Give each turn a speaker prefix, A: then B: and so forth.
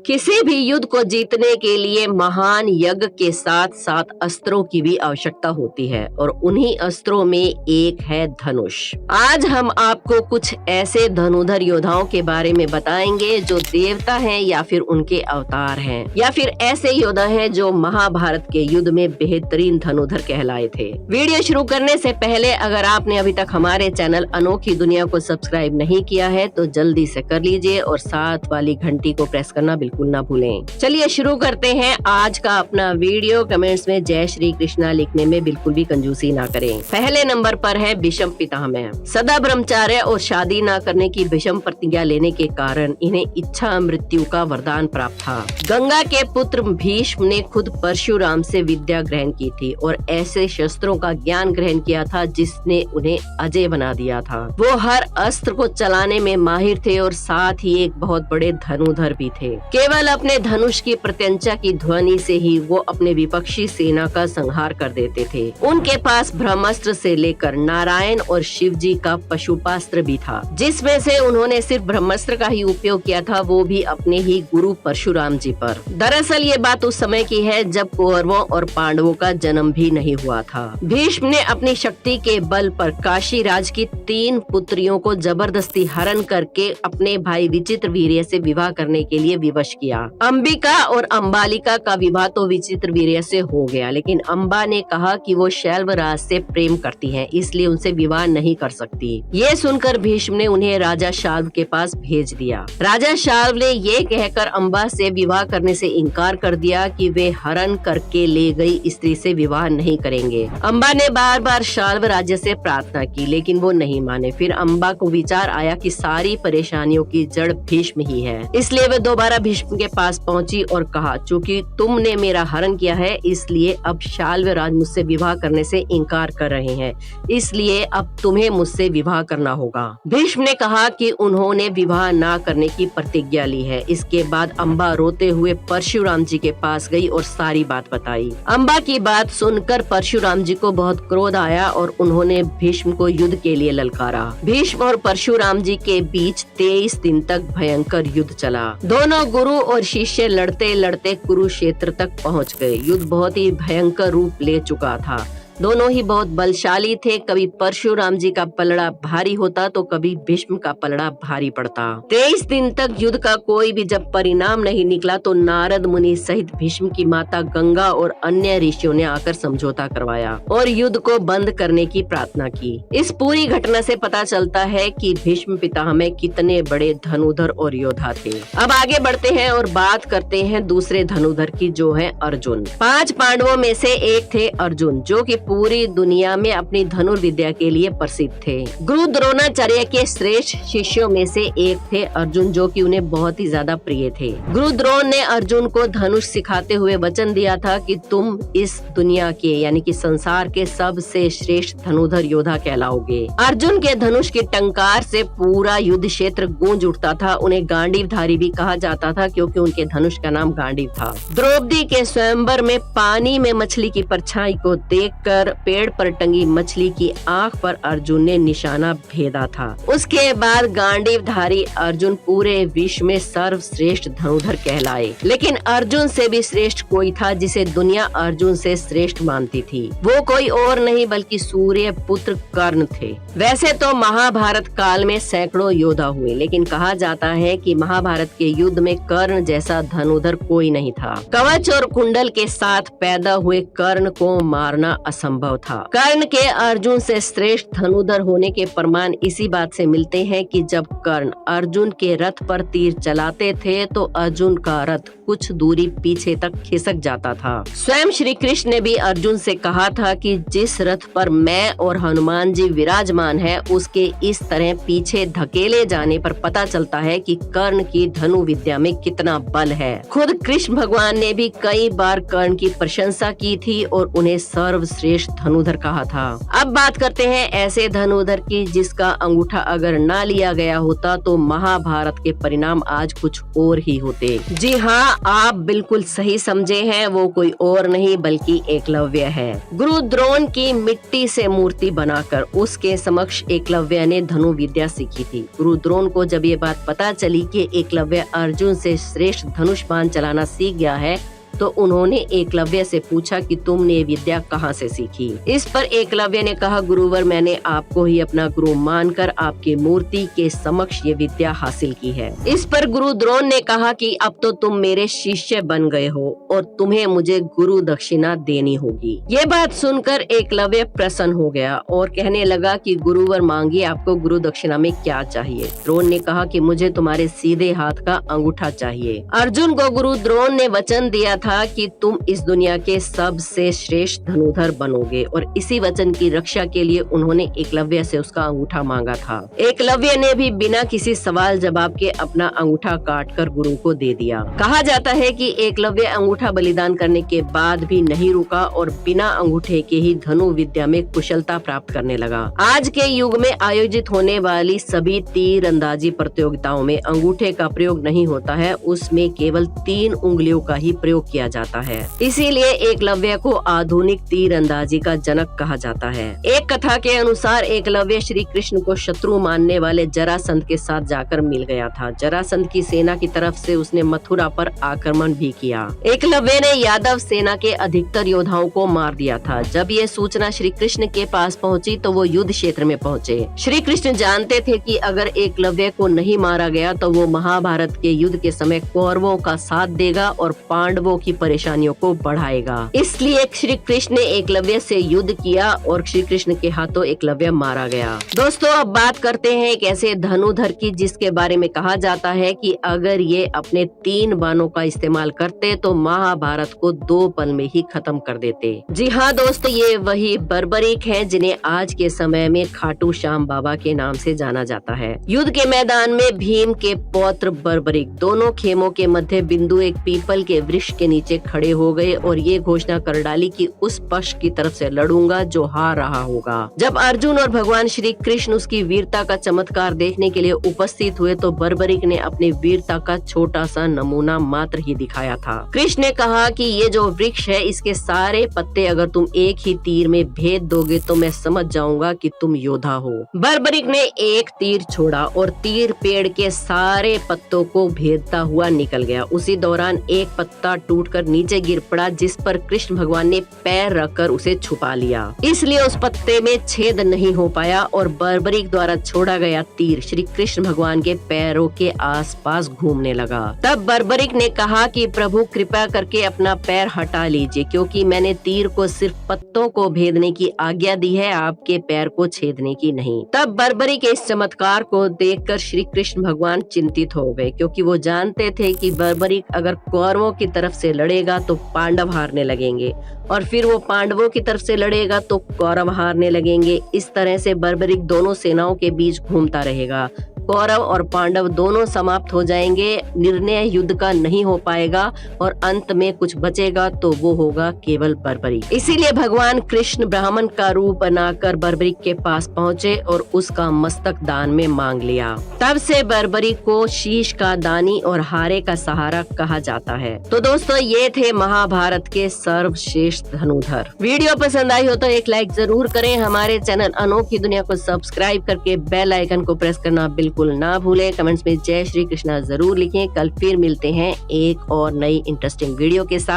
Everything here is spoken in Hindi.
A: किसी भी युद्ध को जीतने के लिए महान यज्ञ के साथ साथ अस्त्रों की भी आवश्यकता होती है और उन्हीं अस्त्रों में एक है धनुष। आज हम आपको कुछ ऐसे धनुधर योद्धाओं के बारे में बताएंगे जो देवता हैं या फिर उनके अवतार हैं या फिर ऐसे योद्धा हैं जो महाभारत के युद्ध में बेहतरीन धनुधर कहलाए थे। वीडियो शुरू करने से पहले अगर आपने अभी तक हमारे चैनल अनोखी दुनिया को सब्सक्राइब नहीं किया है तो जल्दी से कर लीजिए और साथ वाली घंटी को प्रेस करना बिल्कुल ना भूलें। चलिए शुरू करते हैं आज का अपना वीडियो। कमेंट्स में जय श्री कृष्णा लिखने में बिल्कुल भी कंजूसी ना करें। पहले नंबर पर है भीष्म पितामह। सदा ब्रह्मचार्य और शादी न करने की भीष्म प्रतिज्ञा लेने के कारण इन्हें इच्छा मृत्यु का वरदान प्राप्त था। गंगा के पुत्र भीष्म ने खुद परशुराम से विद्या ग्रहण की थी और ऐसे शस्त्रों का ज्ञान ग्रहण किया था जिसने उन्हें अजय बना दिया था। वो हर अस्त्र को चलाने में माहिर थे और साथ ही एक बहुत बड़े धनुधर भी थे। केवल अपने धनुष की प्रत्यंचा की ध्वनि से ही वो अपने विपक्षी सेना का संहार कर देते थे। उनके पास ब्रह्मास्त्र से लेकर नारायण और शिव जी का पशुपास्त्र भी था, जिसमें से उन्होंने सिर्फ ब्रह्मास्त्र का ही उपयोग किया था, वो भी अपने ही गुरु परशुराम जी पर। दरअसल ये बात उस समय की है जब कौरवों और पांडवों का जन्म भी नहीं हुआ था। भीष्म ने अपनी शक्ति के बल पर काशी राज की 3 पुत्रियों को जबरदस्ती हरण करके अपने भाई विचित्रवीर्य से विवाह करने के लिए विवश किया। अंबिका और अंबालिका का विवाह तो विचित्रवीर्य से हो गया, लेकिन अंबा ने कहा कि वो शैलवराज से प्रेम करती हैं, इसलिए उनसे विवाह नहीं कर सकती। ये सुनकर भीष्म ने उन्हें राजा शाल्व के पास भेज दिया। राजा शाल्व ने ये कहकर अंबा से विवाह करने से इनकार कर दिया कि वे हरण करके ले गई स्त्री से विवाह नहीं करेंगे। अंबा ने बार बार शाल्व राज्य से प्रार्थना की, लेकिन वो नहीं माने। फिर अंबा को विचार आया कि सारी परेशानियों की जड़ भीष्म ही है, इसलिए वे दोबारा भीष्म के पास पहुंची और कहा, चूंकि तुमने मेरा हरण किया है इसलिए अब शाल्वराज मुझसे विवाह करने से इनकार कर रहे हैं, इसलिए अब तुम्हें मुझसे विवाह करना होगा। भीष्म ने कहा कि उन्होंने विवाह ना करने की प्रतिज्ञा ली है। इसके बाद अंबा रोते हुए परशुराम जी के पास गई और सारी बात बताई। अंबा की बात सुनकर परशुराम जी को बहुत क्रोध आया और उन्होंने भीष्म को युद्ध के लिए ललकारा। भीष्म और परशुराम जी के बीच 23 दिन तक भयंकर युद्ध चला। दोनों गुरु और शिष्य लड़ते लड़ते कुरुक्षेत्र तक पहुंच गए। युद्ध बहुत ही भयंकर रूप ले चुका था। दोनों ही बहुत बलशाली थे। कभी परशुराम जी का पलड़ा भारी होता तो कभी भीष्म का पलड़ा भारी पड़ता। 23 दिन तक युद्ध का कोई भी जब परिणाम नहीं निकला तो नारद मुनि सहित भीष्म की माता गंगा और अन्य ऋषियों ने आकर समझौता करवाया और युद्ध को बंद करने की प्रार्थना की। इस पूरी घटना से पता चलता है कि भीष्म पितामह कितने बड़े धनुधर और योद्धा थे। अब आगे बढ़ते हैं और बात करते हैं दूसरे धनुधर की, जो है अर्जुन। 5 पांडवों में से एक थे अर्जुन, जो कि पूरी दुनिया में अपनी धनुर्विद्या के लिए प्रसिद्ध थे। गुरु द्रोणाचार्य के श्रेष्ठ शिष्यों में से एक थे अर्जुन, जो कि उन्हें बहुत ही ज्यादा प्रिय थे। गुरु द्रोण ने अर्जुन को धनुष सिखाते हुए वचन दिया था कि तुम इस दुनिया के यानी कि संसार के सबसे श्रेष्ठ धनुधर योद्धा कहलाओगे। अर्जुन के धनुष की टंकार से पूरा युद्ध क्षेत्र गूंज उठता था। उन्हें गांडीवधारी भी कहा जाता था क्योंकि उनके धनुष का नाम गांडीव था। द्रौपदी के स्वयंवर में पानी में मछली की परछाई को देखकर पेड़ पर टंगी मछली की आंख पर अर्जुन ने निशाना भेदा था। उसके बाद गांडीवधारी अर्जुन पूरे विश्व में सर्वश्रेष्ठ धनुधर कहलाए। लेकिन अर्जुन से भी श्रेष्ठ कोई था जिसे दुनिया अर्जुन से श्रेष्ठ मानती थी। वो कोई और नहीं बल्कि सूर्य पुत्र कर्ण थे। वैसे तो महाभारत काल में सैकड़ों योद्धा हुए, लेकिन कहा जाता है कि महाभारत के युद्ध में कर्ण जैसा धनुधर कोई नहीं था। कवच और कुंडल के साथ पैदा हुए कर्ण को मारना असंभव था। कर्ण के अर्जुन से श्रेष्ठ धनुधर होने के प्रमाण इसी बात से मिलते हैं कि जब कर्ण अर्जुन के रथ पर तीर चलाते थे तो अर्जुन का रथ कुछ दूरी पीछे तक खिसक जाता था। स्वयं श्री कृष्ण ने भी अर्जुन से कहा था कि जिस रथ पर मैं और हनुमान जी विराजमान है उसके इस तरह पीछे धकेले जाने पर पता चलता है कि कर्ण की धनु विद्या में कितना बल है। खुद कृष्ण भगवान ने भी कई बार कर्ण की प्रशंसा की थी और उन्हें सर्वश्रेष्ठ धनुधर कहा था। अब बात करते हैं ऐसे धनुधर की जिसका अंगूठा अगर ना लिया गया होता तो महाभारत के परिणाम आज कुछ और ही होते। जी हाँ, आप बिल्कुल सही समझे हैं, वो कोई और नहीं बल्कि एकलव्य है। गुरु द्रोण की मिट्टी से मूर्ति बनाकर उसके समक्ष एकलव्य ने धनु विद्या सीखी थी। गुरु द्रोण को जब ये बात पता चली कि एकलव्य अर्जुन से श्रेष्ठ धनुष बाण चलाना सीख गया है, तो उन्होंने एकलव्य से पूछा कि तुमने ये विद्या कहाँ से सीखी। इस पर एकलव्य ने कहा, गुरुवर, मैंने आपको ही अपना गुरु मानकर आपकी मूर्ति के समक्ष ये विद्या हासिल की है। इस पर गुरु द्रोण ने कहा कि अब तो तुम मेरे शिष्य बन गए हो और तुम्हें मुझे गुरु दक्षिणा देनी होगी। ये बात सुनकर एकलव्य प्रसन्न हो गया और कहने लगा कि गुरुवर, मांगिए, आपको गुरु दक्षिणा में क्या चाहिए। द्रोण ने कहा कि मुझे तुम्हारे सीधे हाथ का अंगूठा चाहिए। अर्जुन को गुरु द्रोण ने वचन दिया था कि तुम इस दुनिया के सबसे श्रेष्ठ धनुधर बनोगे और इसी वचन की रक्षा के लिए उन्होंने एकलव्य से उसका अंगूठा मांगा था। एकलव्य ने भी बिना किसी सवाल जवाब के अपना अंगूठा काटकर गुरु को दे दिया। कहा जाता है कि एकलव्य अंगूठा बलिदान करने के बाद भी नहीं रुका और बिना अंगूठे के ही धनु विद्या में कुशलता प्राप्त करने लगा। आज के युग में आयोजित होने वाली सभी तीर अंदाजी प्रतियोगिताओं में अंगूठे का प्रयोग नहीं होता है, उसमें केवल 3 उंगलियों का ही प्रयोग किया जाता है। इसीलिए एकलव्य को आधुनिक तीर अंदाजी का जनक कहा जाता है। एक कथा के अनुसार एकलव्य श्री कृष्ण को शत्रु मानने वाले जरासंध के साथ जाकर मिल गया था। जरासंध की सेना की तरफ से उसने मथुरा पर आक्रमण भी किया। एकलव्य ने यादव सेना के अधिकतर योद्धाओं को मार दिया था। जब ये सूचना श्री कृष्ण के पास पहुंची तो वो युद्ध क्षेत्र में पहुंचे। श्री कृष्ण जानते थे कि अगर एकलव्य को नहीं मारा गया तो वो महाभारत के युद्ध के समय कौरवों का साथ देगा और पांडवों की परेशानियों को बढ़ाएगा। इसलिए श्री कृष्ण ने एकलव्य से युद्ध किया और श्री कृष्ण के हाथों एकलव्य मारा गया। दोस्तों, अब बात करते हैं एक ऐसे धनुधर की जिसके बारे में कहा जाता है कि अगर ये अपने 3 बाणों का इस्तेमाल करते तो महाभारत को 2 पल में ही खत्म कर देते। जी हाँ दोस्तों, ये वही बर्बरीक है जिन्हें आज के समय में खाटू श्याम बाबा के नाम से जाना जाता है। युद्ध के मैदान में भीम के पौत्र बर्बरीक दोनों खेमों के मध्य बिंदु एक पीपल के वृक्ष के नीचे खड़े हो गए और ये घोषणा कर डाली कि उस पक्ष की तरफ से लड़ूंगा जो हार रहा होगा। जब अर्जुन और भगवान श्री कृष्ण उसकी वीरता का चमत्कार देखने के लिए उपस्थित हुए तो बर्बरीक ने अपनी वीरता का छोटा सा नमूना मात्र ही दिखाया था। कृष्ण ने कहा कि ये जो वृक्ष है इसके सारे पत्ते अगर तुम एक ही तीर में भेद दोगे तो मैं समझ जाऊंगा कि तुम योद्धा हो। बर्बरीक ने एक तीर छोड़ा और तीर पेड़ के सारे पत्तों को भेदता हुआ निकल गया। उसी दौरान एक पत्ता टूटकर नीचे गिर पड़ा जिस पर कृष्ण भगवान ने पैर रखकर उसे छुपा लिया। इसलिए उस पत्ते में छेद नहीं हो पाया और बर्बरीक द्वारा छोड़ा गया तीर श्री कृष्ण भगवान के पैरों के आसपास घूमने लगा। तब बर्बरीक ने कहा कि प्रभु कृपया करके अपना पैर हटा लीजिए क्योंकि मैंने तीर को सिर्फ पत्तों को भेदने की आज्ञा दी है, आपके पैर को छेदने की नहीं। तब बर्बरीक के इस चमत्कार को देखकर श्री कृष्ण भगवान चिंतित हो गए क्योंकि वो जानते थे कि बर्बरीक अगर कौरवों की तरफ से लड़ेगा तो पांडव हारने लगेंगे और फिर वो पांडवों की तरफ से लड़ेगा तो कौरव हारने लगेंगे। इस तरह से बर्बरीक दोनों सेनाओं के बीच घूमता रहेगा। कौरव और पांडव दोनों समाप्त हो जाएंगे, निर्णय युद्ध का नहीं हो पाएगा और अंत में कुछ बचेगा तो वो होगा केवल बर्बरीक। इसीलिए भगवान कृष्ण ब्राह्मण का रूप बनाकर बर्बरीक के पास पहुँचे और उसका मस्तक दान में मांग लिया। तब से बर्बरीक को शीश का दानी और हारे का सहारा कहा जाता है। तो दोस्तों, ये थे महाभारत के सर्वश्रेष्ठ धनुधर। वीडियो पसंद आई हो तो एक लाइक जरूर करें। हमारे चैनल अनोखी दुनिया को सब्सक्राइब करके बेल आइकन को प्रेस करना बिल्कुल ना भूलें। कमेंट्स में जय श्री कृष्णा जरूर लिखें। कल फिर मिलते हैं एक और नई इंटरेस्टिंग वीडियो के साथ।